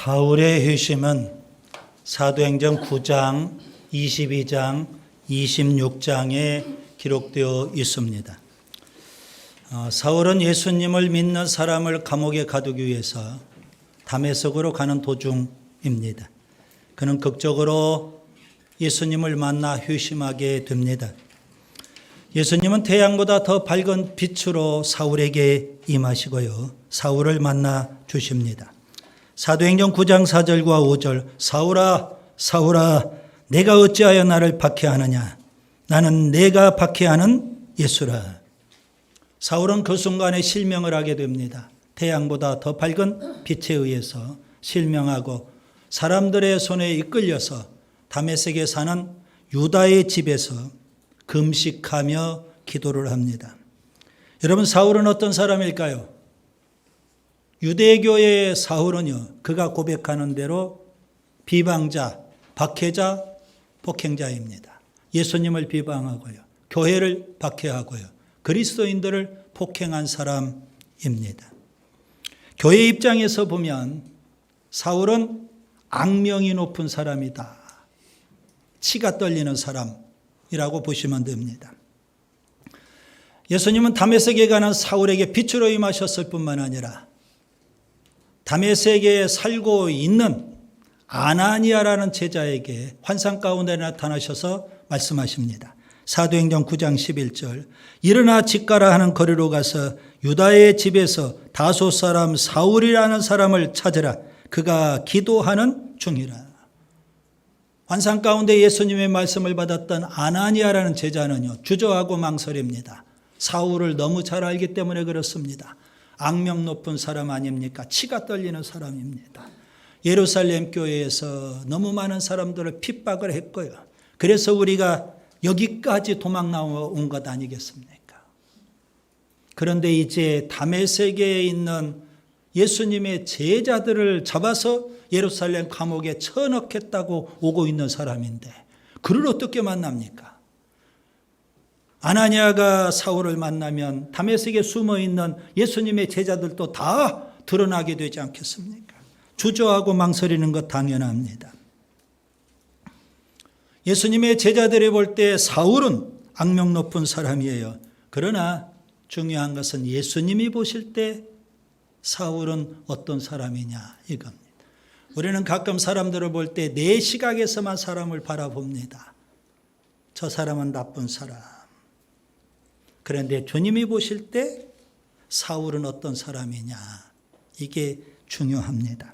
바울의 회심은 사도행전 9장, 22장, 26장에 기록되어 있습니다. 사울은 예수님을 믿는 사람을 감옥에 가두기 위해서 다메섹으로 가는 도중입니다. 그는 극적으로 예수님을 만나 회심하게 됩니다. 예수님은 태양보다 더 밝은 빛으로 사울에게 임하시고요, 사울을 만나 주십니다. 사도행전 9장 4절과 5절, 사울아 사울아 내가 어찌하여 나를 박해하느냐, 나는 내가 박해하는 예수라. 사울은 그 순간에 실명을 하게 됩니다. 태양보다 더 밝은 빛에 의해서 실명하고 사람들의 손에 이끌려서 다메섹에 사는 유다의 집에서 금식하며 기도를 합니다. 여러분, 사울은 어떤 사람일까요? 유대교의 사울은요, 그가 고백하는 대로 비방자, 박해자, 폭행자입니다. 예수님을 비방하고요, 교회를 박해하고요, 그리스도인들을 폭행한 사람입니다. 교회 입장에서 보면 사울은 악명이 높은 사람이다, 치가 떨리는 사람이라고 보시면 됩니다. 예수님은 다메섹에 가는 사울에게 빛으로 임하셨을 뿐만 아니라 다메섹에 살고 있는 아나니아라는 제자에게 환상 가운데 나타나셔서 말씀하십니다. 사도행전 9장 11절, 일어나 집 가라 하는 거리로 가서 유다의 집에서 다소 사람 사울이라는 사람을 찾으라, 그가 기도하는 중이라. 환상 가운데 예수님의 말씀을 받았던 아나니아라는 제자는요, 주저하고 망설입니다. 사울을 너무 잘 알기 때문에 그렇습니다. 악명 높은 사람 아닙니까? 치가 떨리는 사람입니다. 예루살렘 교회에서 너무 많은 사람들을 핍박을 했고요, 그래서 우리가 여기까지 도망 나온 것 아니겠습니까? 그런데 이제 다메섹에 있는 예수님의 제자들을 잡아서 예루살렘 감옥에 쳐넣겠다고 오고 있는 사람인데 그를 어떻게 만납니까? 아나니아가 사울을 만나면 다메섹에 숨어있는 예수님의 제자들도 다 드러나게 되지 않겠습니까? 주저하고 망설이는 것 당연합니다. 예수님의 제자들이 볼 때 사울은 악명 높은 사람이에요. 그러나 중요한 것은 예수님이 보실 때 사울은 어떤 사람이냐, 이겁니다. 우리는 가끔 사람들을 볼 때 내 시각에서만 사람을 바라봅니다. 저 사람은 나쁜 사람. 그런데 주님이 보실 때 사울은 어떤 사람이냐, 이게 중요합니다.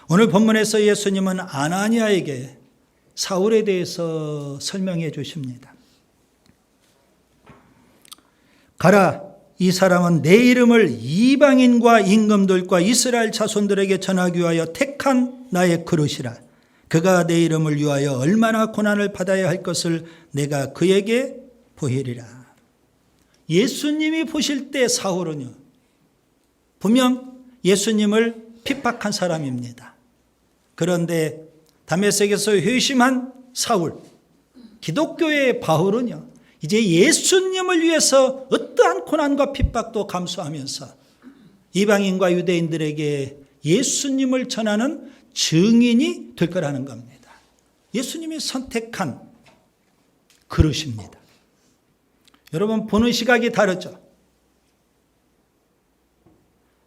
오늘 본문에서 예수님은 아나니아에게 사울에 대해서 설명해 주십니다. 가라, 이 사람은 내 이름을 이방인과 임금들과 이스라엘 자손들에게 전하기 위하여 택한 나의 그릇이라. 그가 내 이름을 위하여 얼마나 고난을 받아야 할 것을 내가 그에게 보이리라. 예수님이 보실 때 사울은요, 분명 예수님을 핍박한 사람입니다. 그런데 다메섹에서 회심한 사울, 기독교의 바울은요, 이제 예수님을 위해서 어떠한 고난과 핍박도 감수하면서 이방인과 유대인들에게 예수님을 전하는 증인이 될 거라는 겁니다. 예수님이 선택한 그릇입니다. 여러분, 보는 시각이 다르죠?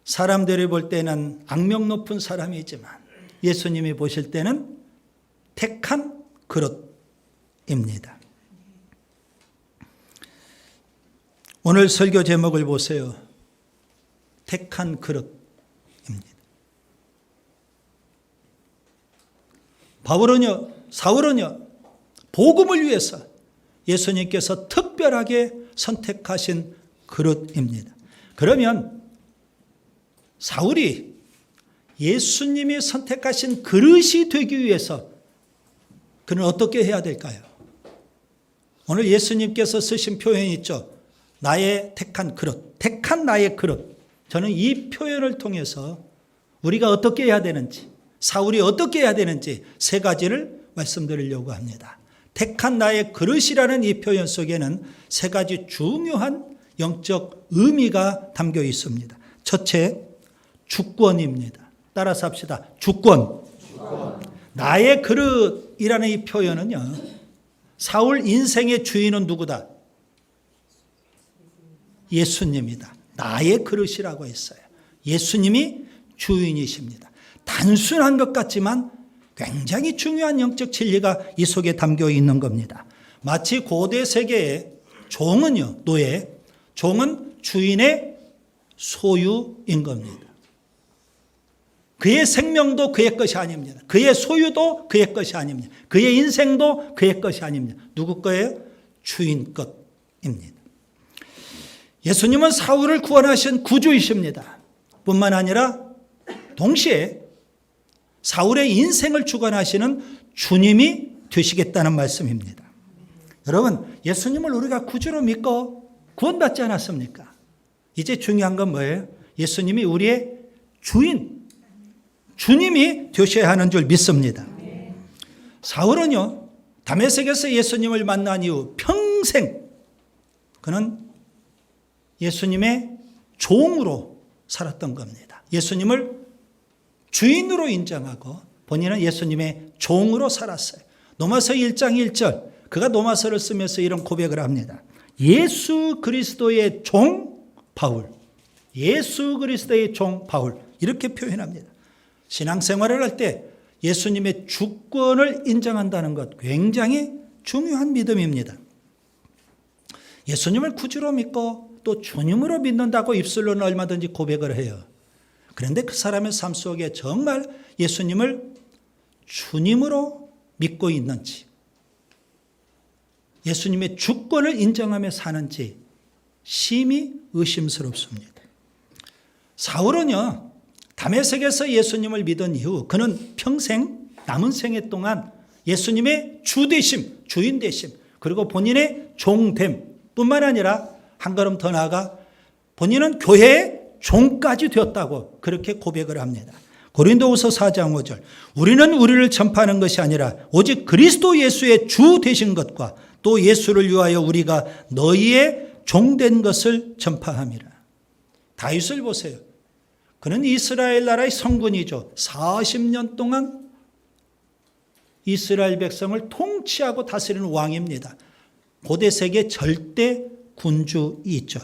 사람들이 볼 때는 악명 높은 사람이지만 예수님이 보실 때는 택한 그릇입니다. 오늘 설교 제목을 보세요. 택한 그릇입니다. 사울은요, 복음을 위해서 예수님께서 특별하게 선택하신 그릇입니다. 그러면 사울이 예수님이 선택하신 그릇이 되기 위해서 그는 어떻게 해야 될까요? 오늘 예수님께서 쓰신 표현이 있죠. 나의 택한 그릇, 택한 나의 그릇. 저는 이 표현을 통해서 우리가 어떻게 해야 되는지, 사울이 어떻게 해야 되는지 세 가지를 말씀드리려고 합니다. 택한 나의 그릇이라는 이 표현 속에는 세 가지 중요한 영적 의미가 담겨 있습니다. 첫째, 주권입니다. 따라서 합시다. 주권. 나의 그릇이라는 이 표현은요, 사울 인생의 주인은 누구다? 예수님이다. 나의 그릇이라고 했어요. 예수님이 주인이십니다. 단순한 것 같지만 굉장히 중요한 영적 진리가 이 속에 담겨 있는 겁니다. 마치 고대 세계의 종은요, 노예, 종은 주인의 소유인 겁니다. 그의 생명도 그의 것이 아닙니다. 그의 소유도 그의 것이 아닙니다. 그의 인생도 그의 것이 아닙니다. 누구 거예요? 주인 것입니다. 예수님은 사울을 구원하신 구주이십니다. 뿐만 아니라 동시에 사울의 인생을 주관하시는 주님이 되시겠다는 말씀입니다. 여러분, 예수님을 우리가 구주로 믿고 구원받지 않았습니까? 이제 중요한 건 뭐예요? 예수님이 우리의 주님이 되셔야 하는 줄 믿습니다. 사울은요, 다메섹에서 예수님을 만난 이후 평생 그는 예수님의 종으로 살았던 겁니다. 예수님을 주인으로 인정하고 본인은 예수님의 종으로 살았어요. 로마서 1장 1절, 그가 로마서를 쓰면서 이런 고백을 합니다. 예수 그리스도의 종 바울, 예수 그리스도의 종 바울, 이렇게 표현합니다. 신앙생활을 할 때 예수님의 주권을 인정한다는 것, 굉장히 중요한 믿음입니다. 예수님을 구주로 믿고 또 주님으로 믿는다고 입술로는 얼마든지 고백을 해요. 그런데 그 사람의 삶 속에 정말 예수님을 주님으로 믿고 있는지, 예수님의 주권을 인정하며 사는지 심히 의심스럽습니다. 사울은요, 다메섹에서 예수님을 믿은 이후 그는 평생 남은 생애 동안 예수님의 주되심, 주인되심, 그리고 본인의 종됨 뿐만 아니라 한 걸음 더 나아가 본인은 교회의 종까지 되었다고 그렇게 고백을 합니다. 고린도후서 4장 5절, 우리는 우리를 전파하는 것이 아니라 오직 그리스도 예수의 주 되신 것과 또 예수를 위하여 우리가 너희의 종된 것을 전파함이라. 다윗을 보세요. 그는 이스라엘 나라의 성군이죠. 40년 동안 이스라엘 백성을 통치하고 다스리는 왕입니다. 고대 세계 절대 군주이죠.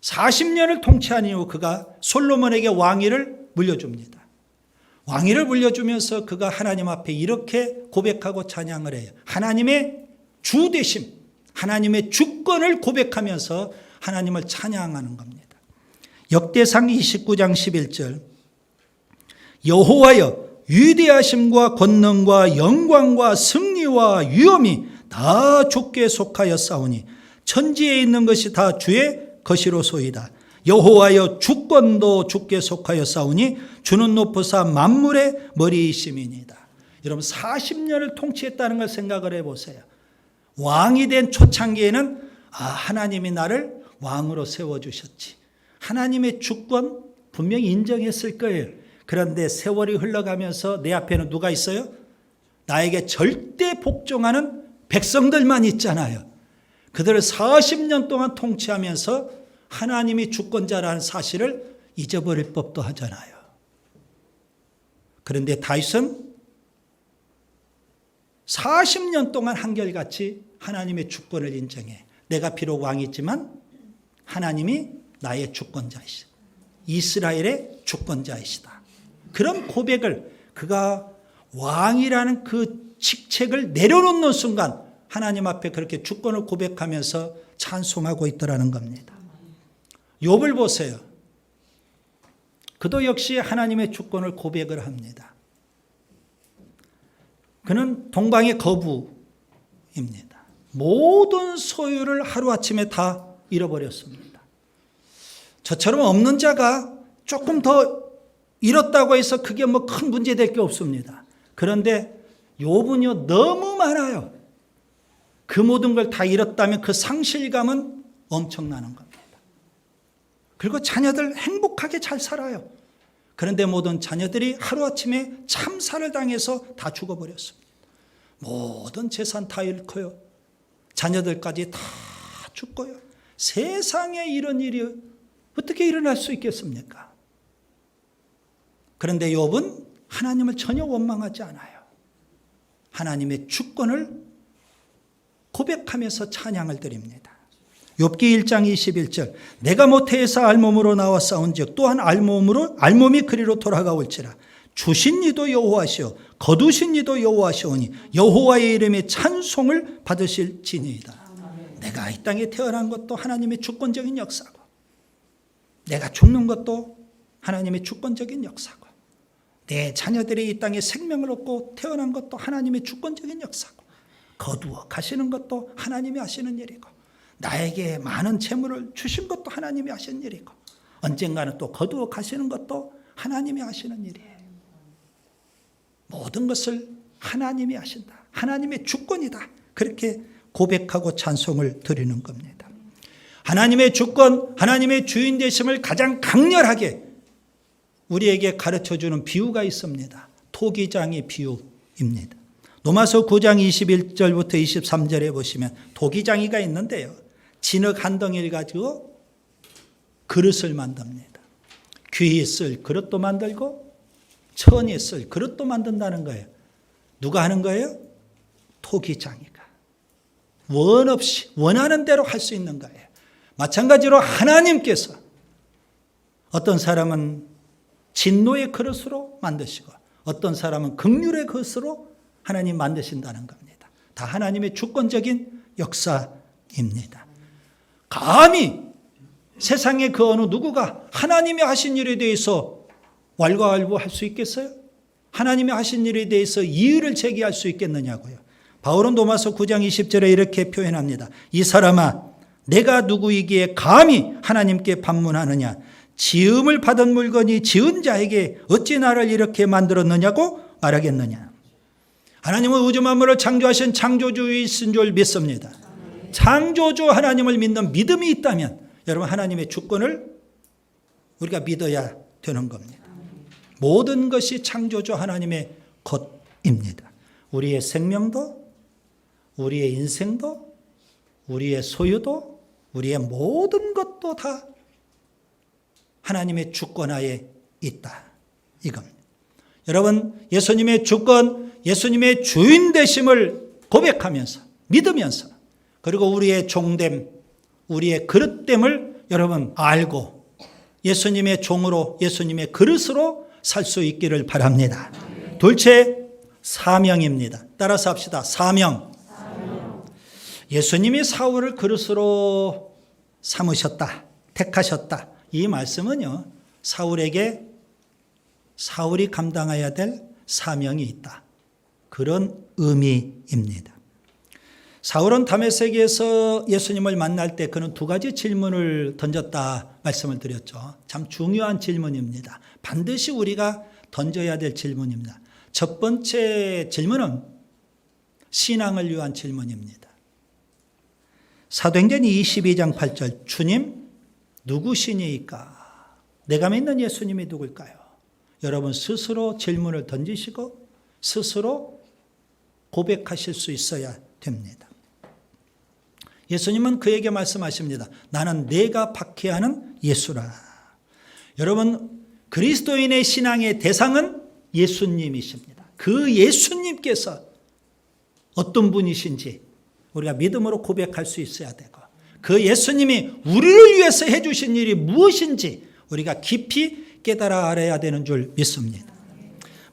40년을 통치한 이후 그가 솔로몬에게 왕위를 물려줍니다. 왕위를 물려주면서 그가 하나님 앞에 이렇게 고백하고 찬양을 해요. 하나님의 주되심, 하나님의 주권을 고백하면서 하나님을 찬양하는 겁니다. 역대상 29장 11절, 여호와여 위대하심과 권능과 영광과 승리와 위엄이 다 주께 속하였사오니 천지에 있는 것이 다 주의 것이로소이다. 여호와여 주권도 주께 속하였사오니 주는 높으사 만물의 머리이심이니이다. 여러분, 40년을 통치했다는 걸 생각을 해보세요. 왕이 된 초창기에는 하나님이 나를 왕으로 세워주셨지, 하나님의 주권 분명히 인정했을 거예요. 그런데 세월이 흘러가면서 내 앞에는 누가 있어요? 나에게 절대 복종하는 백성들만 있잖아요. 그들을 40년 동안 통치하면서 하나님이 주권자라는 사실을 잊어버릴 법도 하잖아요. 그런데 다윗은 40년 동안 한결같이 하나님의 주권을 인정해. 내가 비록 왕이지만 하나님이 나의 주권자이시다. 이스라엘의 주권자이시다. 그런 고백을, 그가 왕이라는 그 직책을 내려놓는 순간 하나님 앞에 그렇게 주권을 고백하면서 찬송하고 있더라는 겁니다. 욥을 보세요. 그도 역시 하나님의 주권을 고백을 합니다. 그는 동방의 거부입니다. 모든 소유를 하루아침에 다 잃어버렸습니다. 저처럼 없는 자가 조금 더 잃었다고 해서 그게 뭐 큰 문제 될 게 없습니다. 그런데 욥은요, 너무 많아요. 그 모든 걸 다 잃었다면 그 상실감은 엄청나는 겁니다. 그리고 자녀들 행복하게 잘 살아요. 그런데 모든 자녀들이 하루아침에 참사를 당해서 다 죽어버렸습니다. 모든 재산 다 잃고요. 자녀들까지 다 죽고요. 세상에 이런 일이 어떻게 일어날 수 있겠습니까? 그런데 욥은 하나님을 전혀 원망하지 않아요. 하나님의 주권을 고백하면서 찬양을 드립니다. 욥기 1장 21절 내가 모태에서 알몸으로 나와 싸운즉 또한 알몸이 그리로 돌아가올지라. 주신 이도 여호와시오 거두신 이도 여호와시오니 여호와의 이름에 찬송을 받으실지니이다. 내가 이 땅에 태어난 것도 하나님의 주권적인 역사고, 내가 죽는 것도 하나님의 주권적인 역사고, 내 자녀들이 이 땅에 생명을 얻고 태어난 것도 하나님의 주권적인 역사고, 거두어 가시는 것도 하나님이 하시는 일이고, 나에게 많은 재물을 주신 것도 하나님이 하신 일이고, 언젠가는 또 거두어 가시는 것도 하나님이 하시는 일이에요. 모든 것을 하나님이 하신다. 하나님의 주권이다. 그렇게 고백하고 찬송을 드리는 겁니다. 하나님의 주권, 하나님의 주인 되심을 가장 강렬하게 우리에게 가르쳐주는 비유가 있습니다. 토기장의 비유입니다. 로마서 9장 21절부터 23절에 보시면 토기장이가 있는데요. 진흙 한 덩이를 가지고 그릇을 만듭니다. 귀히 쓸 그릇도 만들고 천이 쓸 그릇도 만든다는 거예요. 누가 하는 거예요? 토기장이가. 원 없이 원하는 대로 할 수 있는 거예요. 마찬가지로 하나님께서 어떤 사람은 진노의 그릇으로 만드시고 어떤 사람은 긍휼의 그릇으로 하나님 만드신다는 겁니다. 다 하나님의 주권적인 역사입니다. 감히 세상의 그 어느 누구가 하나님이 하신 일에 대해서 왈가왈부할 수 있겠어요? 하나님이 하신 일에 대해서 이의를 제기할 수 있겠느냐고요. 바울은 로마서 9장 20절에 이렇게 표현합니다. 이 사람아 내가 누구이기에 감히 하나님께 반문하느냐. 지음을 받은 물건이 지은 자에게 어찌 나를 이렇게 만들었느냐고 말하겠느냐. 하나님은 우주 만물을 창조하신 창조주이신 줄 믿습니다. 창조주 하나님을 믿는 믿음이 있다면 여러분 하나님의 주권을 우리가 믿어야 되는 겁니다. 모든 것이 창조주 하나님의 것입니다. 우리의 생명도 우리의 인생도 우리의 소유도 우리의 모든 것도 다 하나님의 주권하에 있다 이겁니다. 여러분 예수님의 주권, 예수님의 주인 되심을 고백하면서 믿으면서 그리고 우리의 종됨, 우리의 그릇됨을 여러분 알고 예수님의 종으로 예수님의 그릇으로 살 수 있기를 바랍니다. 둘째 사명입니다. 따라서 합시다. 사명. 예수님이 사울을 그릇으로 삼으셨다, 택하셨다. 이 말씀은요, 사울에게 사울이 감당해야 될 사명이 있다. 그런 의미입니다. 사울은 다메섹에서 예수님을 만날 때 그는 두 가지 질문을 던졌다 말씀을 드렸죠. 참 중요한 질문입니다. 반드시 우리가 던져야 될 질문입니다. 첫 번째 질문은 신앙을 위한 질문입니다. 사도행전 22장 8절 주님 누구시니까? 내가 믿는 예수님이 누굴까요? 여러분 스스로 질문을 던지시고 스스로 고백하실 수 있어야 됩니다. 예수님은 그에게 말씀하십니다. 나는 내가 박해하는 예수라. 여러분 그리스도인의 신앙의 대상은 예수님이십니다. 그 예수님께서 어떤 분이신지 우리가 믿음으로 고백할 수 있어야 되고 그 예수님이 우리를 위해서 해주신 일이 무엇인지 우리가 깊이 깨달아 알아야 되는 줄 믿습니다.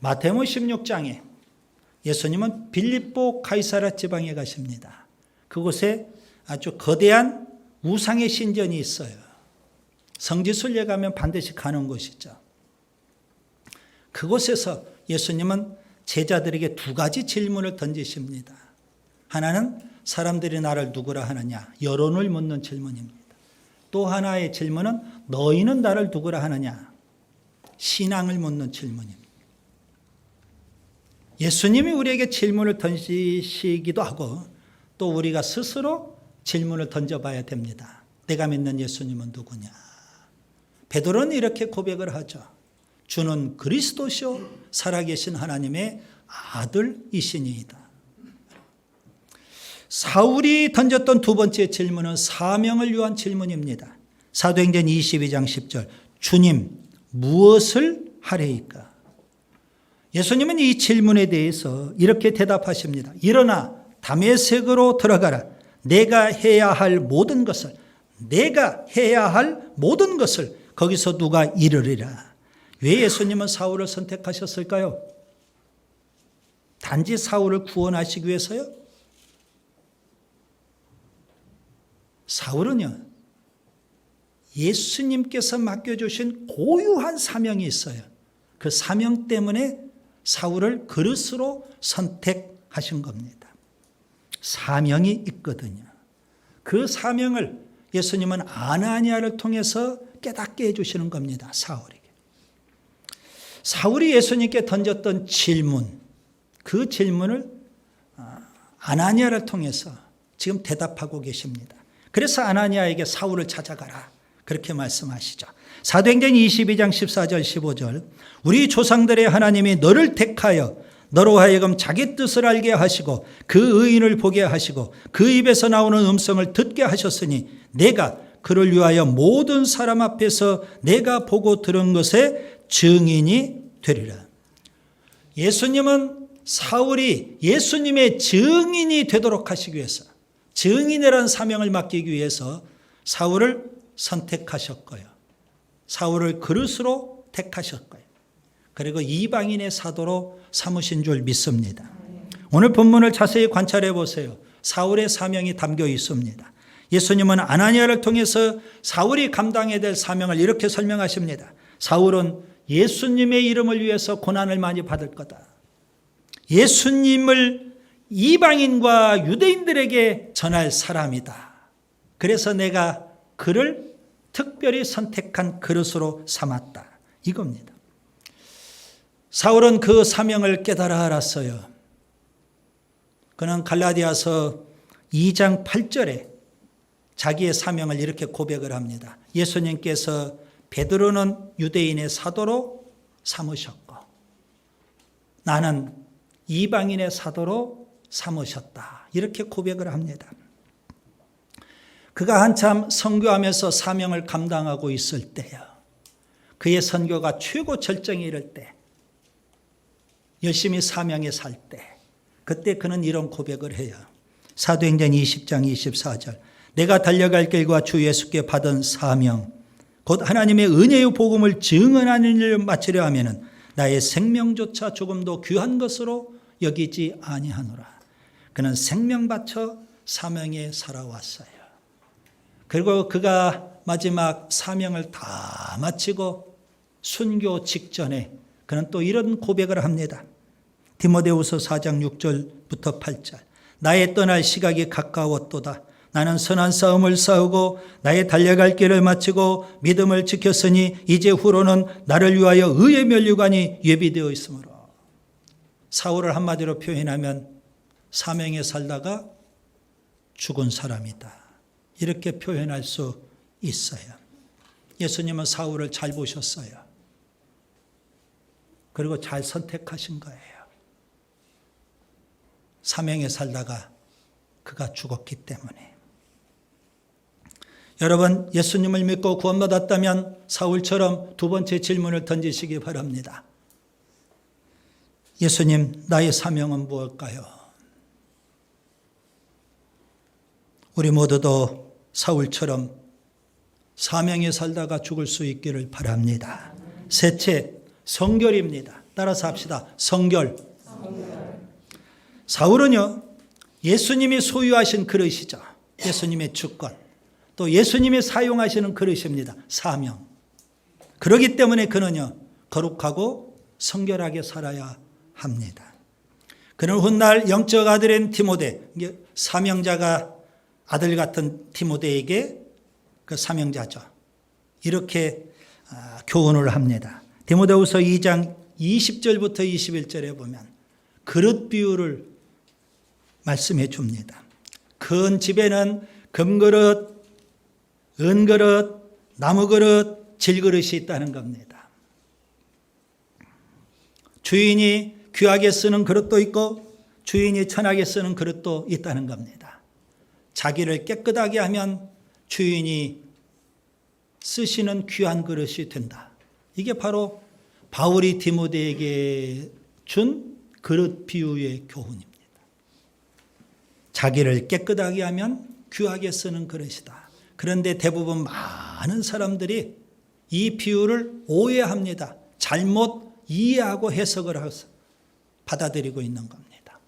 마태복음 16장에 예수님은 빌립보 가이사랴 지방에 가십니다. 그곳에 아주 거대한 우상의 신전이 있어요. 성지순례 가면 반드시 가는 곳이죠. 그곳에서 예수님은 제자들에게 두 가지 질문을 던지십니다. 하나는 사람들이 나를 누구라 하느냐, 여론을 묻는 질문입니다. 또 하나의 질문은 너희는 나를 누구라 하느냐, 신앙을 묻는 질문입니다. 예수님이 우리에게 질문을 던지시기도 하고 또 우리가 스스로 질문을 던져봐야 됩니다. 내가 믿는 예수님은 누구냐? 베드로는 이렇게 고백을 하죠. 주는 그리스도시요 살아계신 하나님의 아들이시니이다. 사울이 던졌던 두 번째 질문은 사명을 위한 질문입니다. 사도행전 22장 10절 주님 무엇을 하래이까? 예수님은 이 질문에 대해서 이렇게 대답하십니다. 일어나 다메섹으로 들어가라. 내가 해야 할 모든 것을 거기서 누가 이르리라. 왜 예수님은 사울을 선택하셨을까요? 단지 사울을 구원하시기 위해서요? 사울은요, 예수님께서 맡겨주신 고유한 사명이 있어요. 그 사명 때문에 사울을 그릇으로 선택하신 겁니다. 사명이 있거든요. 그 사명을 예수님은 아나니아를 통해서 깨닫게 해주시는 겁니다. 사울에게. 사울이 예수님께 던졌던 질문, 그 질문을 아나니아를 통해서 지금 대답하고 계십니다. 그래서 아나니아에게 사울을 찾아가라, 그렇게 말씀하시죠. 사도행전 22장 14절 15절 우리 조상들의 하나님이 너를 택하여 너로 하여금 자기 뜻을 알게 하시고 그 의인을 보게 하시고 그 입에서 나오는 음성을 듣게 하셨으니 내가 그를 위하여 모든 사람 앞에서 내가 보고 들은 것의 증인이 되리라. 예수님은 사울이 예수님의 증인이 되도록 하시기 위해서, 증인이라는 사명을 맡기기 위해서 사울을 선택하셨고요. 사울을 그릇으로 택하셨고요. 그리고 이방인의 사도로 삼으신 줄 믿습니다. 오늘 본문을 자세히 관찰해 보세요. 사울의 사명이 담겨 있습니다. 예수님은 아나니아를 통해서 사울이 감당해야 될 사명을 이렇게 설명하십니다. 사울은 예수님의 이름을 위해서 고난을 많이 받을 거다. 예수님을 이방인과 유대인들에게 전할 사람이다. 그래서 내가 그를 특별히 선택한 그릇으로 삼았다. 이겁니다. 사울은 그 사명을 깨달아 알았어요. 그는 갈라디아서 2장 8절에 자기의 사명을 이렇게 고백을 합니다. 예수님께서 베드로는 유대인의 사도로 삼으셨고 나는 이방인의 사도로 삼으셨다. 이렇게 고백을 합니다. 그가 한참 선교하면서 사명을 감당하고 있을 때요. 그의 선교가 최고 절정에 이를 때, 열심히 사명에 살 때, 그때 그는 이런 고백을 해요. 사도행전 20장 24절 내가 달려갈 길과 주 예수께 받은 사명 곧 하나님의 은혜의 복음을 증언하는 일을 마치려 하면은 나의 생명조차 조금도 귀한 것으로 여기지 아니하노라. 그는 생명 바쳐 사명에 살아왔어요. 그리고 그가 마지막 사명을 다 마치고 순교 직전에 그는 또 이런 고백을 합니다. 디모데후서 4장 6절부터 8절 나의 떠날 시각이 가까웠도다. 나는 선한 싸움을 싸우고 나의 달려갈 길을 마치고 믿음을 지켰으니 이제 후로는 나를 위하여 의의 면류관이 예비되어 있으므로. 사울을 한마디로 표현하면 사명에 살다가 죽은 사람이다. 이렇게 표현할 수 있어요. 예수님은 사울을 잘 보셨어요. 그리고 잘 선택하신 거예요. 사명에 살다가 그가 죽었기 때문에. 여러분, 예수님을 믿고 구원받았다면 사울처럼 두 번째 질문을 던지시기 바랍니다. 예수님, 나의 사명은 무엇일까요? 우리 모두도 사울처럼 사명에 살다가 죽을 수 있기를 바랍니다. 셋째, 성결입니다. 따라서 합시다. 성결. 사울은요, 예수님이 소유하신 그릇이죠. 예수님의 주권. 또 예수님이 사용하시는 그릇입니다. 사명. 그렇기 때문에 그는요, 거룩하고 성결하게 살아야 합니다. 그는 훗날 영적 아들인 디모데, 사명자가 아들 같은 디모데에게 그 사명자죠. 이렇게 교훈을 합니다. 디모데후서 2장 20절부터 21절에 보면 그릇 비유를 말씀해 줍니다. 큰 집에는 금그릇, 은그릇, 나무그릇, 질그릇이 있다는 겁니다. 주인이 귀하게 쓰는 그릇도 있고 주인이 천하게 쓰는 그릇도 있다는 겁니다. 자기를 깨끗하게 하면 주인이 쓰시는 귀한 그릇이 된다. 이게 바로 바울이 디모데에게 준 그릇 비유의 교훈입니다. 자기를 깨끗하게 하면 귀하게 쓰는 그릇이다. 그런데 대부분 많은 사람들이 이 비유를 오해합니다. 잘못 이해하고 해석을 해서 받아들이고 있는 겁니다.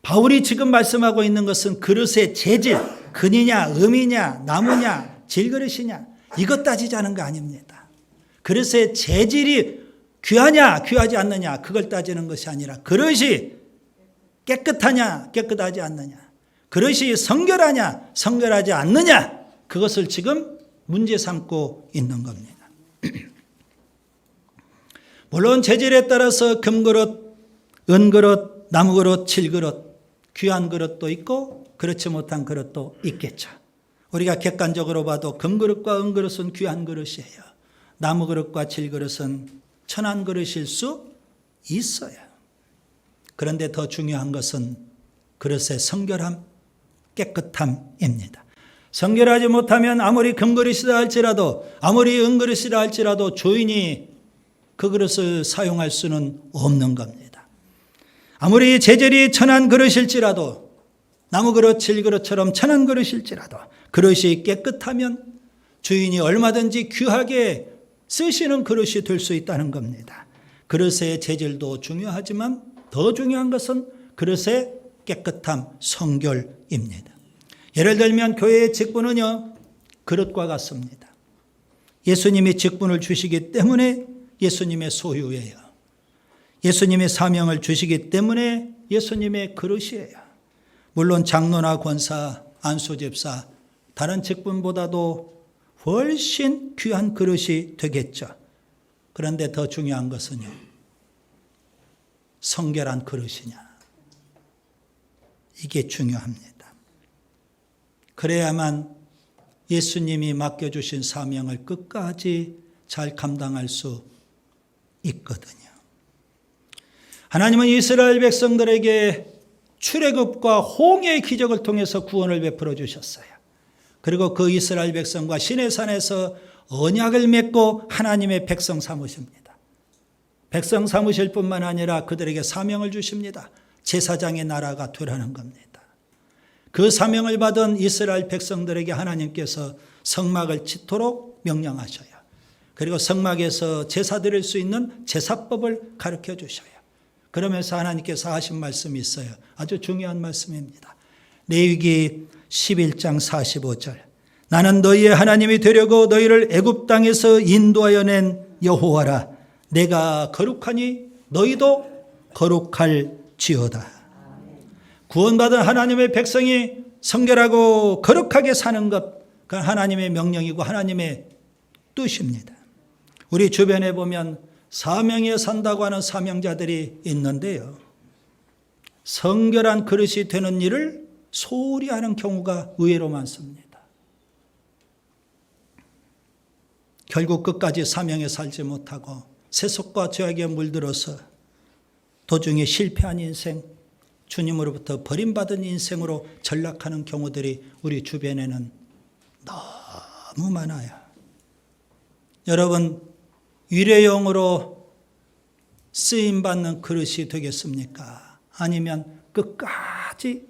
바울이 지금 말씀하고 있는 것은 그릇의 재질, 금이냐, 음이냐, 나무냐, 질그릇이냐 이것 따지자는 거 아닙니다. 그릇의 재질이 귀하냐, 귀하지 않느냐 그걸 따지는 것이 아니라 그릇이 깨끗하냐, 깨끗하지 않느냐, 그릇이 성결하냐, 성결하지 않느냐 그것을 지금 문제 삼고 있는 겁니다. 물론 재질에 따라서 금그릇, 은그릇, 나무그릇, 질그릇, 귀한 그릇도 있고 그렇지 못한 그릇도 있겠죠. 우리가 객관적으로 봐도 금그릇과 은그릇은 귀한 그릇이에요. 나무그릇과 질그릇은 천한 그릇일 수 있어요. 그런데 더 중요한 것은 그릇의 성결함, 깨끗함입니다. 성결하지 못하면 아무리 금그릇이라 할지라도 아무리 은그릇이라 할지라도 주인이 그 그릇을 사용할 수는 없는 겁니다. 아무리 재질이 천한 그릇일지라도 나무그릇, 질그릇처럼 천한 그릇일지라도 그릇이 깨끗하면 주인이 얼마든지 귀하게 쓰시는 그릇이 될 수 있다는 겁니다. 그릇의 재질도 중요하지만 더 중요한 것은 그릇의 깨끗함, 성결입니다. 예를 들면 교회의 직분은요, 그릇과 같습니다. 예수님이 직분을 주시기 때문에 예수님의 소유예요. 예수님의 사명을 주시기 때문에 예수님의 그릇이에요. 물론 장로나 권사, 안수집사, 다른 직분보다도 훨씬 귀한 그릇이 되겠죠. 그런데 더 중요한 것은요, 성결한 그릇이냐. 이게 중요합니다. 그래야만 예수님이 맡겨주신 사명을 끝까지 잘 감당할 수 있거든요. 하나님은 이스라엘 백성들에게 출애굽과 홍해의 기적을 통해서 구원을 베풀어 주셨어요. 그리고 그 이스라엘 백성과 시내산에서 언약을 맺고 하나님의 백성 삼으십니다. 백성 삼으실 뿐만 아니라 그들에게 사명을 주십니다. 제사장의 나라가 되라는 겁니다. 그 사명을 받은 이스라엘 백성들에게 하나님께서 성막을 짓도록 명령하셔요. 그리고 성막에서 제사 드릴 수 있는 제사법을 가르쳐 주셔요. 그러면서 하나님께서 하신 말씀이 있어요. 아주 중요한 말씀입니다. 레위기 11장 45절. 나는 너희의 하나님이 되려고 너희를 애굽 땅에서 인도하여 낸 여호와라. 내가 거룩하니 너희도 거룩할지어다. 구원받은 하나님의 백성이 성결하고 거룩하게 사는 것, 그건 하나님의 명령이고 하나님의 뜻입니다. 우리 주변에 보면 사명에 산다고 하는 사명자들이 있는데요, 성결한 그릇이 되는 일을 소홀히 하는 경우가 의외로 많습니다. 결국 끝까지 사명에 살지 못하고 세속과 죄악에 물들어서 도중에 실패한 인생, 주님으로부터 버림받은 인생으로 전락하는 경우들이 우리 주변에는 너무 많아요. 여러분, 일회용으로 쓰임받는 그릇이 되겠습니까? 아니면 끝까지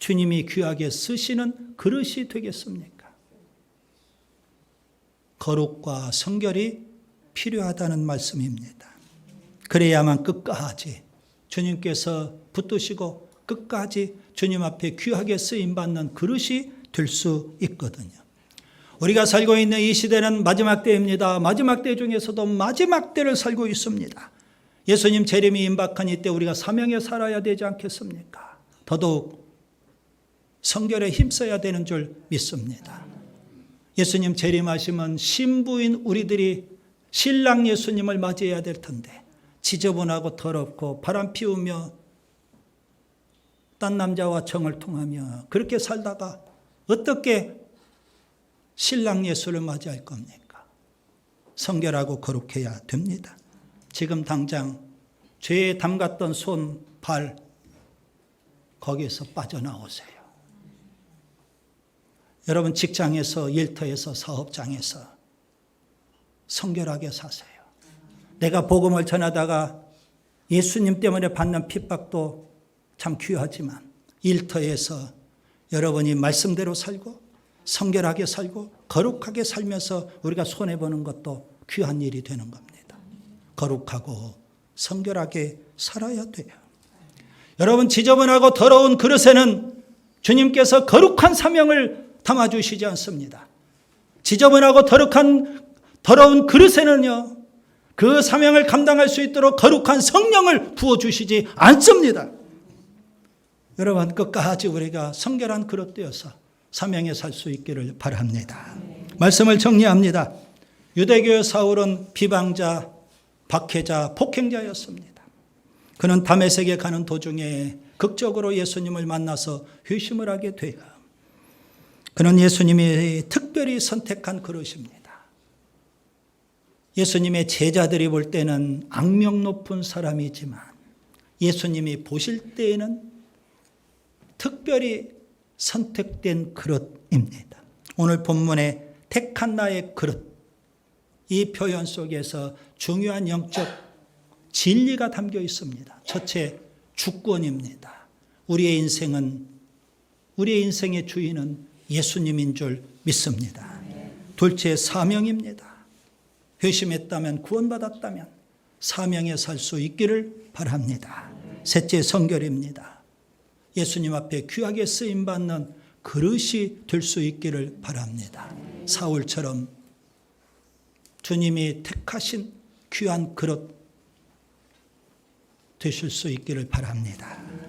주님이 귀하게 쓰시는 그릇이 되겠습니까? 거룩과 성결이 필요하다는 말씀입니다. 그래야만 끝까지 주님께서 붙드시고 끝까지 주님 앞에 귀하게 쓰임받는 그릇이 될 수 있거든요. 우리가 살고 있는 이 시대는 마지막 때입니다. 마지막 때 중에서도 마지막 때를 살고 있습니다. 예수님 재림이 임박한 이때 우리가 사명에 살아야 되지 않겠습니까? 더더욱 성결에 힘써야 되는 줄 믿습니다. 예수님 재림하시면 신부인 우리들이 신랑 예수님을 맞이해야 될 텐데 지저분하고 더럽고 바람 피우며 딴 남자와 정을 통하며 그렇게 살다가 어떻게 신랑 예수를 맞이할 겁니까? 성결하고 거룩해야 됩니다. 지금 당장 죄에 담갔던 손, 발 거기에서 빠져나오세요. 여러분 직장에서, 일터에서, 사업장에서 성결하게 사세요. 내가 복음을 전하다가 예수님 때문에 받는 핍박도 참 귀하지만 일터에서 여러분이 말씀대로 살고 성결하게 살고 거룩하게 살면서 우리가 손해보는 것도 귀한 일이 되는 겁니다. 거룩하고 성결하게 살아야 돼요. 여러분, 지저분하고 더러운 그릇에는 주님께서 거룩한 사명을 담아주시지 않습니다. 지저분하고 더러운 그릇에는요, 그 사명을 감당할 수 있도록 거룩한 성령을 부어주시지 않습니다. 여러분, 끝까지 우리가 성결한 그릇 되어서 사명에 살 수 있기를 바랍니다. 말씀을 정리합니다. 유대교의 사울은 비방자, 박해자, 폭행자였습니다. 그는 다메섹에 가는 도중에 극적으로 예수님을 만나서 회심을 하게 돼요. 그는 예수님이 특별히 선택한 그릇입니다. 예수님의 제자들이 볼 때는 악명 높은 사람이지만 예수님이 보실 때에는 특별히 선택된 그릇입니다. 오늘 본문에 택한 나의 그릇, 이 표현 속에서 중요한 영적 진리가 담겨 있습니다. 첫째, 주권입니다. 우리의 인생의 주인은 예수님인 줄 믿습니다. 둘째, 사명입니다. 회심했다면, 구원받았다면 사명에 살 수 있기를 바랍니다. 셋째, 성결입니다. 예수님 앞에 귀하게 쓰임받는 그릇이 될 수 있기를 바랍니다. 사울처럼 주님이 택하신 귀한 그릇 되실 수 있기를 바랍니다.